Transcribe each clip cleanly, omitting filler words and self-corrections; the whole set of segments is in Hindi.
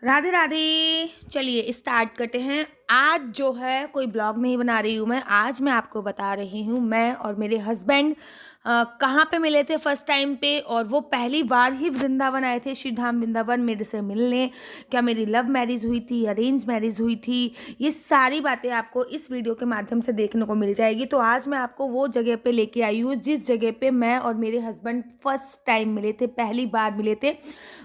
राधे राधे। चलिए स्टार्ट करते हैं। आज जो है कोई ब्लॉग नहीं बना रही हूँ मैं। आज मैं आपको बता रही हूँ मैं और मेरे हस्बैंड कहाँ पे मिले थे फर्स्ट टाइम पे, और वो पहली बार ही वृंदावन आए थे, श्री धाम वृंदावन मेरे से मिलने। क्या मेरी लव मैरिज हुई थी, अरेंज मैरिज हुई थी, ये सारी बातें आपको इस वीडियो के माध्यम से देखने को मिल जाएगी। तो आज मैं आपको वो जगह पे लेके आई हूँ जिस जगह पे मैं और मेरे हस्बैंड फर्स्ट टाइम मिले थे, पहली बार मिले थे,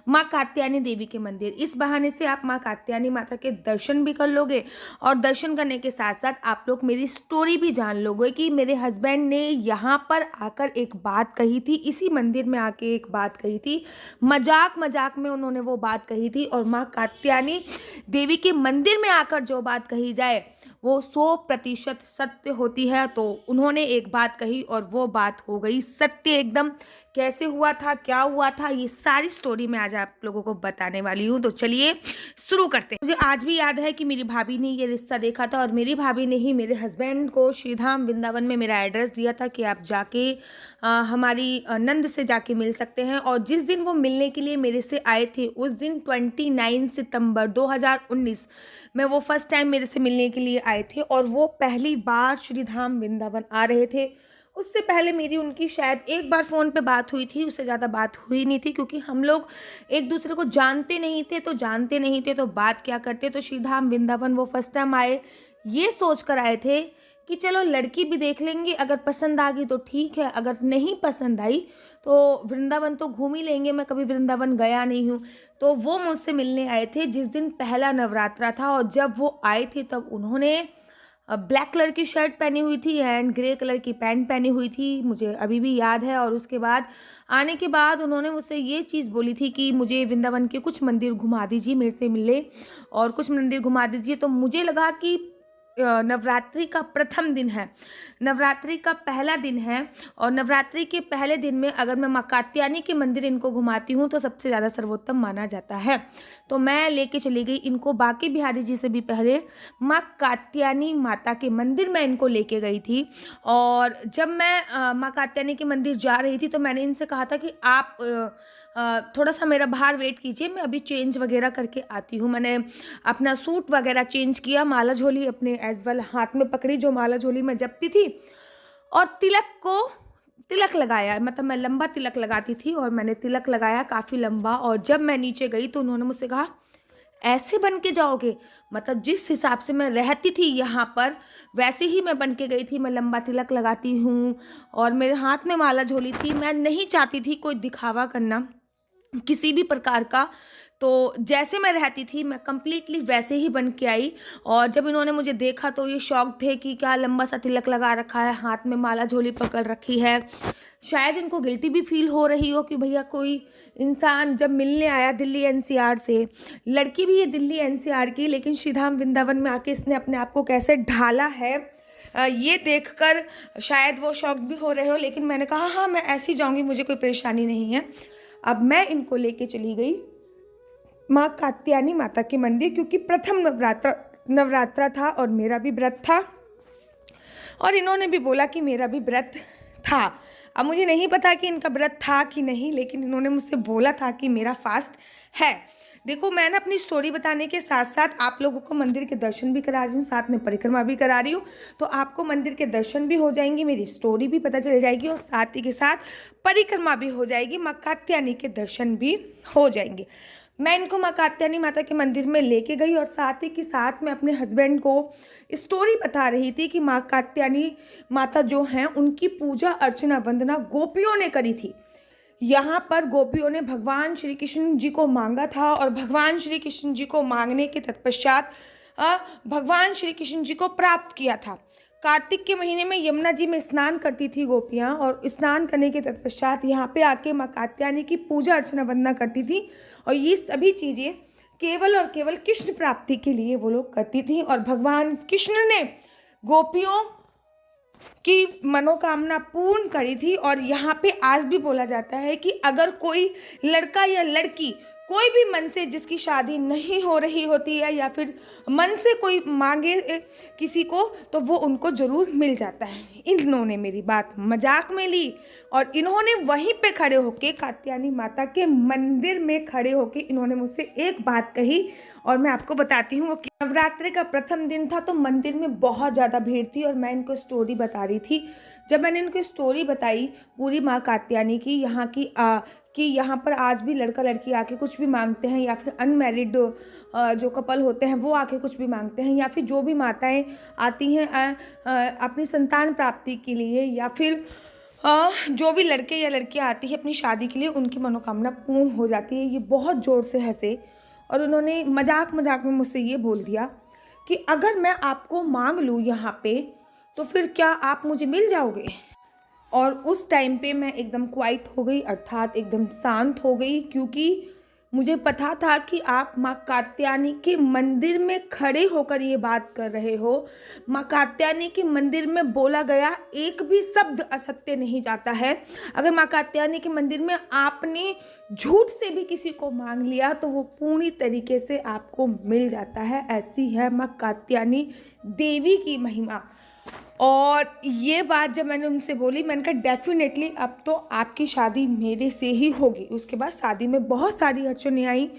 माँ कात्यायनी देवी के मंदिर। इस बहाने से आप माँ कात्यायनी माता के दर्शन भी कर लोगे और दर्शन करने के साथ साथ आप लोग मेरी स्टोरी भी जान लोगे कि मेरे हस्बैंड ने यहाँ पर आकर एक बात कही थी, इसी मंदिर में आके एक बात कही थी, मजाक मजाक में उन्होंने वो बात कही थी। और माँ कात्यायनी देवी के मंदिर में आकर जो बात कही जाए वो 100% सत्य होती है। तो उन्होंने एक बात कही और वो बात हो गई सत्य एकदम। कैसे हुआ था, क्या हुआ था, ये सारी स्टोरी मैं आज आप लोगों को बताने वाली हूँ। तो चलिए शुरू करते हैं। मुझे आज भी याद है कि मेरी भाभी ने ये रिश्ता देखा था और मेरी भाभी ने ही मेरे हस्बैंड को श्रीधाम वृंदावन में मेरा एड्रेस दिया था कि आप जाके हमारी नंद से जाके मिल सकते हैं। और जिस दिन वो मिलने के लिए मेरे से आए थे उस दिन 29 सितंबर 2019 में वो फर्स्ट टाइम मेरे से मिलने के लिए आए थे और वो पहली बार श्रीधाम वृंदावन आ रहे थे। उससे पहले मेरी उनकी शायद एक बार फ़ोन पे बात हुई थी, उससे ज़्यादा बात हुई नहीं थी, क्योंकि हम लोग एक दूसरे को जानते नहीं थे तो बात क्या करते। तो श्रीधाम वृंदावन वो फर्स्ट टाइम आए, ये सोच कर आए थे कि चलो लड़की भी देख लेंगे, अगर पसंद आ गई तो ठीक है, अगर नहीं पसंद आई तो वृंदावन तो घूम ही लेंगे। मैं कभी वृंदावन गया नहीं हूँ। तो वो मुझसे मिलने आए थे जिस दिन पहला नवरात्रा था, और जब वो आए थे तब उन्होंने ब्लैक कलर की शर्ट पहनी हुई थी एंड ग्रे कलर की पैंट पहनी हुई थी, मुझे अभी भी याद है। और उसके बाद आने के बाद उन्होंने मुझसे ये चीज़ बोली थी कि मुझे वृंदावन के कुछ मंदिर घुमा दीजिए, मेरे से मिले और कुछ मंदिर घुमा दीजिए। तो मुझे लगा कि नवरात्रि का प्रथम दिन है, नवरात्रि का पहला दिन है, और नवरात्रि के पहले दिन में अगर मैं माँ कात्यायनी के मंदिर इनको घुमाती हूँ तो सबसे ज़्यादा सर्वोत्तम माना जाता है। तो मैं लेके चली गई इनको बांके बिहारी जी से भी पहले माँ कात्यायनी माता के मंदिर में इनको लेके गई थी। और जब मैं माँ कात्यायनी के मंदिर जा रही थी तो मैंने इनसे कहा था कि आप थोड़ा सा मेरा बाहर वेट कीजिए, मैं अभी चेंज वगैरह करके आती हूँ। मैंने अपना सूट वगैरह चेंज किया, माला झोली अपने एज वेल हाथ में पकड़ी जो माला झोली में जपती थी, और तिलक लगाया। मतलब मैं लंबा तिलक लगाती थी और मैंने तिलक लगाया काफ़ी लंबा। और जब मैं नीचे गई तो उन्होंने मुझसे कहा ऐसे बन के जाओगे? मतलब जिस हिसाब से मैं रहती थी यहाँ पर वैसे ही मैं बन के गई थी। मैं लंबा तिलक लगाती हूँ और मेरे हाथ में माला झोली थी। मैं नहीं चाहती थी कोई दिखावा करना किसी भी प्रकार का। तो जैसे मैं रहती थी मैं कंप्लीटली वैसे ही बन के आई। और जब इन्होंने मुझे देखा तो ये शॉक थे कि क्या लंबा सा तिलक लगा रखा है, हाथ में माला झोली पकड़ रखी है। शायद इनको गिल्टी भी फील हो रही हो कि भैया कोई इंसान जब मिलने आया दिल्ली एनसीआर से, लड़की भी ये दिल्ली एनसीआर की, लेकिन श्रीधाम वृंदावन में आके इसने अपने आप को कैसे ढाला है, ये देखकर शायद वो शॉक भी हो रहे हो। लेकिन मैंने कहा हाँ मैं ऐसी जाऊँगी, मुझे कोई परेशानी नहीं है। अब मैं इनको लेके चली गई माँ कात्यायनी माता के मंदिर, क्योंकि प्रथम नवरात्रा था और मेरा भी व्रत था और इन्होंने भी बोला कि मेरा भी व्रत था। अब मुझे नहीं पता कि इनका व्रत था कि नहीं, लेकिन इन्होंने मुझसे बोला था कि मेरा फास्ट है। देखो मैं ना अपनी स्टोरी बताने के साथ साथ आप लोगों को मंदिर के दर्शन भी करा रही हूँ, साथ में परिक्रमा भी करा रही हूँ। तो आपको मंदिर के दर्शन भी हो जाएंगे, मेरी स्टोरी भी पता चल जाएगी और साथ ही के साथ परिक्रमा भी हो जाएगी, माँ कात्यायनी के दर्शन भी हो जाएंगे। मैं इनको माँ कात्यायनी माता के मंदिर में लेके गई और साथ ही के साथ मैं अपने हस्बैंड को स्टोरी बता रही थी कि माँ कात्यायनी माता जो हैं उनकी पूजा अर्चना वंदना गोपियों ने करी थी। यहाँ पर गोपियों ने भगवान श्री कृष्ण जी को मांगा था और भगवान श्री कृष्ण जी को मांगने के तत्पश्चात भगवान श्री कृष्ण जी को प्राप्त किया था। कार्तिक के महीने में यमुना जी में स्नान करती थी गोपियाँ, और स्नान करने के तत्पश्चात यहाँ पे आके माँ कात्यायनी की पूजा अर्चना वंदना करती थी। और ये सभी चीज़ें केवल और केवल कृष्ण प्राप्ति के लिए वो लोग करती थी। और भगवान कृष्ण ने गोपियों की मनोकामना पूर्ण करी थी। और यहाँ पे आज भी बोला जाता है कि अगर कोई लड़का या लड़की कोई भी मन से जिसकी शादी नहीं हो रही होती है या फिर मन से कोई मांगे किसी को, तो वो उनको ज़रूर मिल जाता है। इन्होंने मेरी बात मजाक में ली और इन्होंने वहीं पे खड़े होके कात्यायनी माता के मंदिर में खड़े होके इन्होंने मुझसे एक बात कही और मैं आपको बताती हूँ। नवरात्रि का प्रथम दिन था तो मंदिर में बहुत ज़्यादा भीड़ थी और मैं इनको स्टोरी बता रही थी। जब मैंने इनको स्टोरी बताई पूरी माँ कात्यायनी की, यहाँ की कि यहाँ पर आज भी लड़का लड़की आके कुछ भी मांगते हैं या फिर अनमैरिड जो कपल होते हैं वो आके कुछ भी मांगते हैं, या फिर जो भी माताएं आती हैं अपनी संतान प्राप्ति के लिए, या फिर जो भी लड़के या लड़कियाँ आती है अपनी शादी के लिए, उनकी मनोकामना पूर्ण हो जाती है। ये बहुत ज़ोर से हंसे और उन्होंने मजाक मजाक में मुझसे ये बोल दिया कि अगर मैं आपको मांग लूँ यहाँ पे तो फिर क्या आप मुझे मिल जाओगे। और उस टाइम पे मैं एकदम क्वाइट हो गई, अर्थात एकदम शांत हो गई, क्योंकि मुझे पता था कि आप माँ कात्यायनी के मंदिर में खड़े होकर ये बात कर रहे हो। माँ कात्यायनी के मंदिर में बोला गया एक भी शब्द असत्य नहीं जाता है। अगर माँ कात्यायनी के मंदिर में आपने झूठ से भी किसी को मांग लिया तो वो पूरी तरीके से आपको मिल जाता है। ऐसी है माँ कात्यायनी देवी की महिमा। और ये बात जब मैंने उनसे बोली, मैंने कहा डेफिनेटली अब तो आपकी शादी मेरे से ही होगी। उसके बाद शादी में बहुत सारी अड़चनें आई,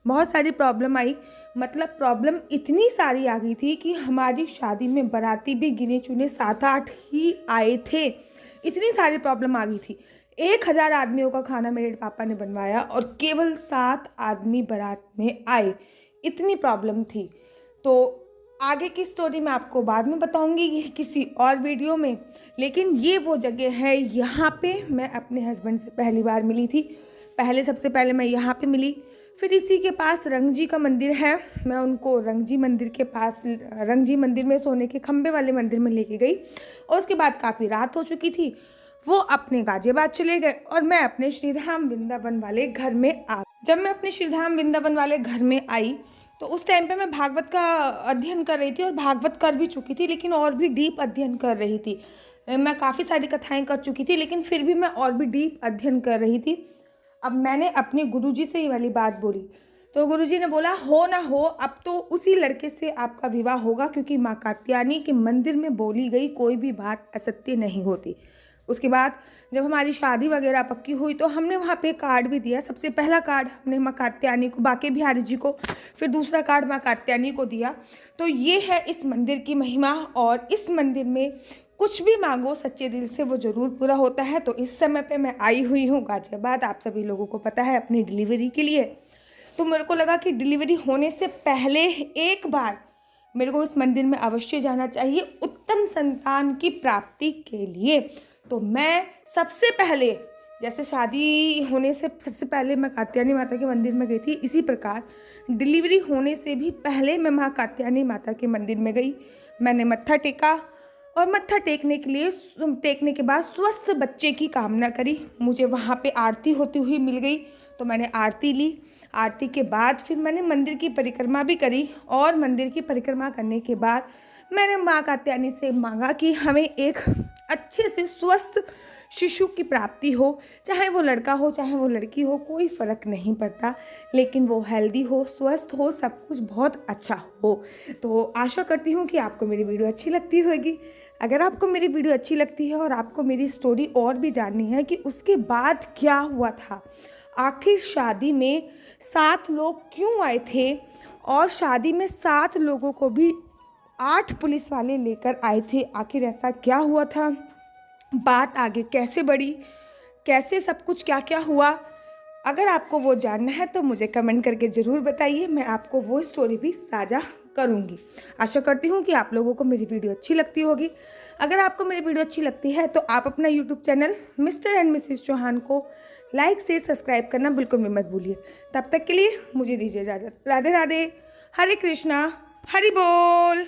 बहुत सारी प्रॉब्लम आई। मतलब प्रॉब्लम इतनी सारी आ गई थी कि हमारी शादी में बाराती भी गिने चुने 7-8 ही आए थे। इतनी सारी प्रॉब्लम आ गई थी। 1000 आदमियों का खाना मेरे पापा ने बनवाया और केवल 7 आदमी बारात में आए। इतनी प्रॉब्लम थी। तो आगे की स्टोरी मैं आपको बाद में बताऊंगी ये किसी और वीडियो में। लेकिन ये वो जगह है, यहाँ पे मैं अपने हस्बैंड से पहली बार मिली थी। सबसे पहले मैं यहाँ पे मिली, फिर इसी के पास रंगजी का मंदिर है, मैं उनको रंगजी मंदिर के पास, रंगजी मंदिर में सोने के खंबे वाले मंदिर में लेके गई। और उसके बाद काफ़ी रात हो चुकी थी, वो अपने गाजियाबाद चले गए और मैं अपने श्रीधाम वृंदावन वाले घर में आ। जब मैं अपने श्रीधाम वृंदावन वाले घर में आई तो उस टाइम पे मैं भागवत का अध्ययन कर रही थी और भागवत कर भी चुकी थी, लेकिन और भी डीप अध्ययन कर रही थी। मैं काफ़ी सारी कथाएं कर चुकी थी, लेकिन फिर भी मैं और भी डीप अध्ययन कर रही थी। अब मैंने अपने गुरुजी से ये वाली बात बोली तो गुरुजी ने बोला हो ना हो अब तो उसी लड़के से आपका विवाह होगा, क्योंकि माँ कात्यायनी के मंदिर में बोली गई कोई भी बात असत्य नहीं होती। उसके बाद जब हमारी शादी वगैरह पक्की हुई तो हमने वहाँ पे कार्ड भी दिया। सबसे पहला कार्ड हमने माँ कात्यायनी को, बाके बिहारी जी को, फिर दूसरा कार्ड माँ कात्यायनी को दिया। तो ये है इस मंदिर की महिमा। और इस मंदिर में कुछ भी मांगो सच्चे दिल से वो ज़रूर पूरा होता है। तो इस समय पे मैं आई हुई हूँ गाजियाबाद, आप सभी लोगों को पता है, अपनी डिलीवरी के लिए। तो मेरे को लगा कि डिलीवरी होने से पहले एक बार मेरे को इस मंदिर में अवश्य जाना चाहिए उत्तम संतान की प्राप्ति के लिए। तो मैं सबसे पहले, जैसे शादी होने से सबसे पहले मैं कात्यायनी माता के मंदिर में गई थी, इसी प्रकार डिलीवरी होने से भी पहले मैं माँ कात्यायनी माता के मंदिर में गई। मैंने मत्था टेका और मत्था टेकने के बाद स्वस्थ बच्चे की कामना करी। मुझे वहाँ पे आरती होती हुई मिल गई तो मैंने आरती ली। आरती के बाद फिर मैंने मंदिर की परिक्रमा भी करी और मंदिर की परिक्रमा करने के बाद मैंने माँ कात्यायनी से मांगा कि हमें एक अच्छे से स्वस्थ शिशु की प्राप्ति हो, चाहे वो लड़का हो चाहे वो लड़की हो, कोई फ़र्क नहीं पड़ता, लेकिन वो हेल्दी हो, स्वस्थ हो, सब कुछ बहुत अच्छा हो। तो आशा करती हूँ कि आपको मेरी वीडियो अच्छी लगती होगी। अगर आपको मेरी वीडियो अच्छी लगती है और आपको मेरी स्टोरी और भी जाननी है कि उसके बाद क्या हुआ था, आखिर शादी में 7 लोग क्यों आए थे और शादी में 7 लोगों को भी 8 पुलिस वाले लेकर आए थे, आखिर ऐसा क्या हुआ था, बात आगे कैसे बढ़ी, कैसे सब कुछ क्या क्या हुआ, अगर आपको वो जानना है तो मुझे कमेंट करके ज़रूर बताइए। मैं आपको वो स्टोरी भी साझा करूँगी। आशा करती हूँ कि आप लोगों को मेरी वीडियो अच्छी लगती होगी। अगर आपको मेरी वीडियो अच्छी लगती है तो आप अपना YouTube channel Mr and Mrs Chauhan को लाइक शेयर सब्सक्राइब करना बिल्कुल भी मत भूलिए। तब तक के लिए मुझे दीजिए इजाज़त। राधे राधे, हरे कृष्णा, हरि बोल।